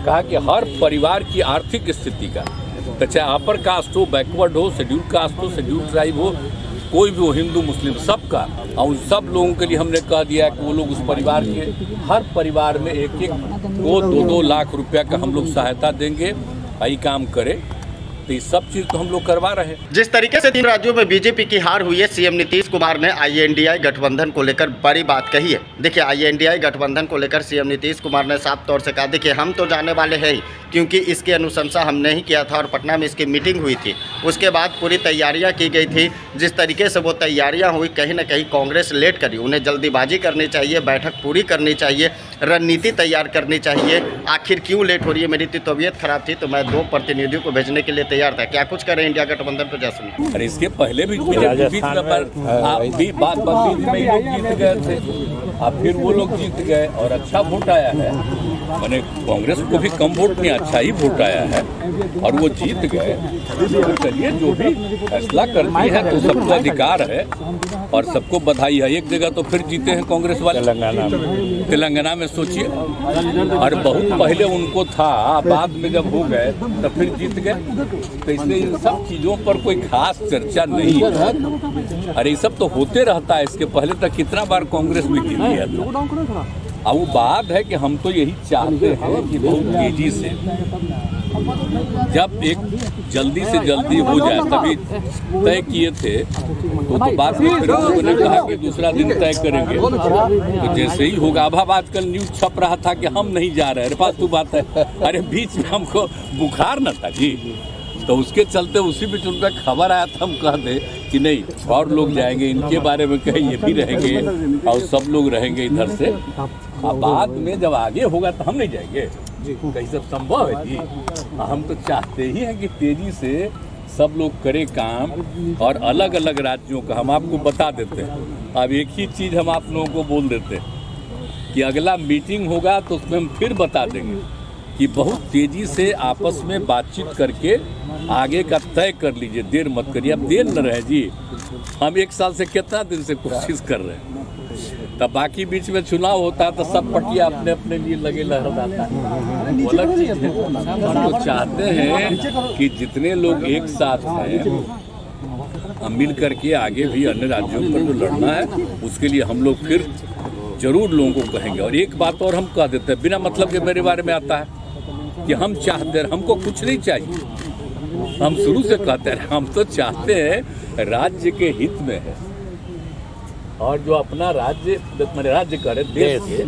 कहा कि हर परिवार की आर्थिक स्थिति का, तो चाहे अपर कास्ट हो, बैकवर्ड हो, शेड्यूल कास्ट हो, शेड्यूल ट्राइब हो, कोई भी हो, हिंदू मुस्लिम सबका, और उन सब लोगों के लिए हमने कह दिया है कि वो लोग उस परिवार के हर परिवार में एक एक को 2-2 लाख रुपया का हम लोग सहायता देंगे। यही काम करे, तो ये सब चीज़ तो हम लोग करवा रहे हैं। जिस तरीके से 3 राज्यों में बीजेपी की हार हुई है, सीएम नीतीश कुमार ने INDI गठबंधन को लेकर बड़ी बात कही है। देखिए, INDI गठबंधन को लेकर सीएम नीतीश कुमार ने साफ तौर से कहा, देखिए हम तो जाने वाले हैं ही, क्योंकि इसकी अनुशंसा हमने ही किया था और पटना में इसकी मीटिंग हुई थी। उसके बाद पूरी तैयारियां की गई थी। जिस तरीके से वो तैयारियां हुई, कहीं ना कहीं कांग्रेस लेट करी। उन्हें जल्दीबाजी करनी चाहिए, बैठक पूरी करनी चाहिए, रणनीति तैयार करनी चाहिए। आखिर क्यों लेट हो रही है? मेरी तबीयत खराब थी तो मैं 2 प्रतिनिधियों को भेजने के लिए तैयार था। क्या कुछ करें इंडिया गठबंधन पर जैसे? अरे इसके पहले भी बीच में जीत गए थे, अब फिर वो लोग जीत गए और अच्छा वोट आया है। मैंने कांग्रेस को भी कम वोट नहीं, अच्छा ही वोट आया है और वो जीत गए। तो चलिए, जो भी फैसला करती है तो सबको अधिकार है और सबको बधाई है। एक जगह तो फिर जीते हैं कांग्रेस वाले, तेलंगाना में सोचिए, और बहुत पहले उनको था, बाद में जब हो गए तो फिर जीत गए। तो इसलिए इन सब चीज़ों पर कोई खास चर्चा नहीं है। अरे ये सब तो होते रहता है। इसके पहले तक कितना बार कांग्रेस भी जीत गया था। अब वो बात है कि हम तो यही चाहते हैं कि बहुत तेजी से, जब एक जल्दी से जल्दी हो जाए, तभी तय किए थे तो बाद में फिर लोगों ने कहा कि दूसरा दिन तय करेंगे। तो जैसे ही होगा, अब आजकल न्यूज छप रहा था कि हम नहीं जा रहे। अरे फालतू बात है। अरे बीच में हमको बुखार न था जी, तो उसके चलते उसी बीच उनका खबर आया था, हम कह दे कि नहीं और लोग जाएंगे, इनके बारे में कहें ये भी रहेंगे और सब लोग रहेंगे इधर से। अब बाद में जब आगे होगा तो हम नहीं जाएंगे, कहीं सब संभव है जी। हम तो चाहते ही हैं कि तेजी से सब लोग करें काम, और अलग अलग राज्यों का हम आपको बता देते हैं। अब एक ही चीज़ हम आप लोगों को बोल देते हैं कि अगला मीटिंग होगा तो उसमें हम फिर बता देंगे कि बहुत तेज़ी से आपस में बातचीत करके आगे का तय कर लीजिए, देर मत करिए। अब देर न रहे जी, हम 1 साल से कितना दिन से कोशिश कर रहे हैं। तब बाकी बीच में चुनाव होता है तो सब पटिया अपने अपने लिए लगे लहराता है, वो अलग चीज़ है। हम तो चाहते हैं कि जितने लोग एक साथ हैं, हम मिल करके आगे भी अन्य राज्यों पर जो लड़ना है उसके लिए हम लोग फिर जरूर लोगों को कहेंगे। और एक बात और हम कह देते हैं, बिना मतलब के मेरे बारे में आता है कि हम चाहते हैं, हमको कुछ नहीं चाहिए। हम शुरू से कहते हैं हम तो चाहते हैं राज्य के हित में है, और जो अपना राज्य राज्य करे देश के।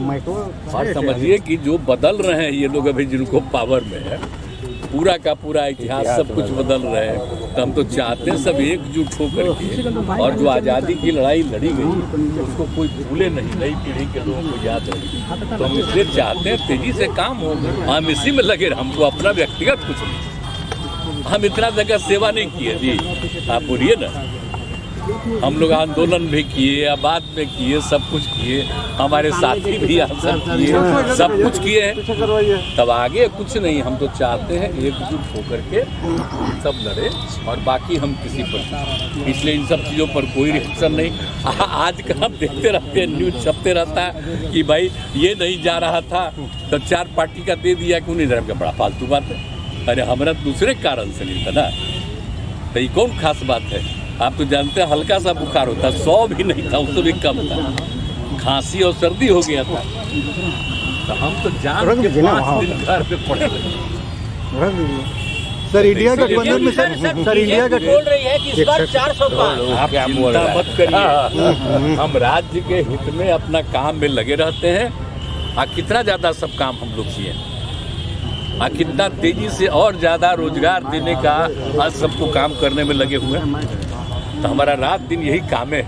और समझिए कि जो बदल रहे हैं ये लोग अभी, जिनको पावर में है, पूरा का पूरा इतिहास सब कुछ बदल रहे हैं। तो हम तो चाहते हैं सब एकजुट होकर के, और जो आज़ादी की लड़ाई लड़ी गई उसको कोई भूले नहीं, नई पीढ़ी के लोगों को याद रहे। तो हम इसलिए चाहते हैं तेजी से काम हो, हम इसी में लगे। हमको अपना व्यक्तिगत कुछ नहीं, हम इतना जगह सेवा नहीं किए जी, आप बोलिए ना। हम लोग आंदोलन भी किए, आबाद में किए, सब कुछ किए, हमारे साथी भी आंदोलन किए, सब कुछ किए हैं। तब आगे कुछ नहीं, हम तो चाहते हैं एकजुट होकर के सब लड़े, और बाकी हम किसी पर, इसलिए इन सब चीज़ों पर कोई रिएक्शन नहीं। आज का हम देखते रहते हैं, न्यूज छपते रहता है कि भाई ये नहीं जा रहा था तो 4 पार्टी का दे दिया, क्यों नहीं दे रहा? बड़ा फालतू बात है। अरे हमारा दूसरे कारण से नहीं था ना, तो ये कौन खास बात है? आप तो जानते हैं हल्का सा बुखार होता, 100 भी नहीं था, उससे भी कम था, खांसी और सर्दी हो गया था। तो हम तो जान के 5 दिन घर पे पड़े रहे। सर इंडिया गठबंधन में सर इंडिया का बोल रही है कि इस बार 400 पार। आप चिंता मत करिए, हम राज्य के हित में अपना काम में लगे रहते हैं। कितना ज़्यादा सब काम हम लोग किए, कितना तेजी से और ज़्यादा रोजगार देने का आज सबको काम करने में लगे हुए हैं। तो हमारा रात दिन यही काम है।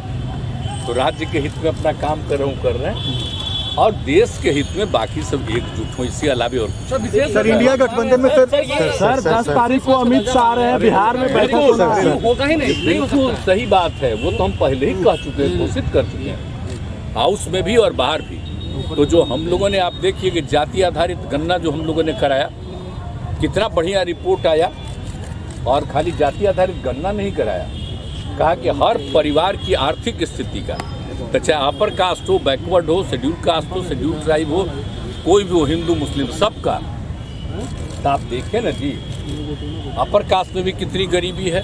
तो राज्य के हित में अपना काम कर रहे हैं, और देश के हित में बाकी सब एकजुट हो, इसके अलावा और कुछ। सर इंडिया गठबंधन में सर 10 तारीख को अमित शाह आ रहे हैं बिहार में, होगा ही नहीं। बिल्कुल सही बात है, वो तो हम पहले ही कह चुके हैं, घोषित कर चुके हैं, हाउस में भी और बाहर भी। तो जो हम लोगों ने, आप देखिए कि जाति आधारित गणना जो हम लोगों ने कराया, कितना बढ़िया रिपोर्ट आया। और खाली जाति आधारित गणना नहीं कराया, कहा कि हर परिवार की आर्थिक स्थिति का, तो चाहे अपर कास्ट हो, बैकवर्ड हो, शेड्यूल कास्ट हो, शेड्यूल ट्राइब हो, कोई भी हो, हिंदू मुस्लिम सबका, तो आप देखें ना जी, अपर कास्ट में भी कितनी गरीबी है,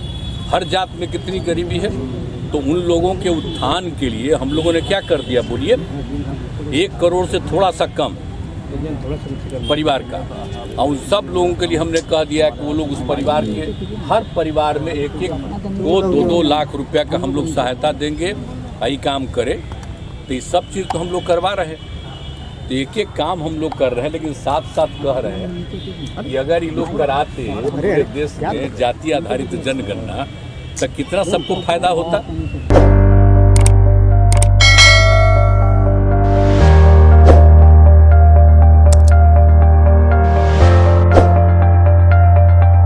हर जात में कितनी गरीबी है। तो उन लोगों के उत्थान के लिए हम लोगों ने क्या कर दिया बोलिए, 1 करोड़ से थोड़ा सा कम परिवार का, और उन सब लोगों के लिए हमने कह दिया कि वो लोग उस परिवार के हर परिवार में 1-1 को 2-2 लाख रुपया का हम लोग सहायता देंगे। यही काम करें, तो ये सब चीज़ तो हम लोग करवा रहे हैं। तो एक काम हम लोग कर रहे हैं, लेकिन साथ साथ कह रहे हैं कि अगर ये लोग कराते पूरे देश में जाति आधारित जनगणना, तो कितना सबको फायदा होता।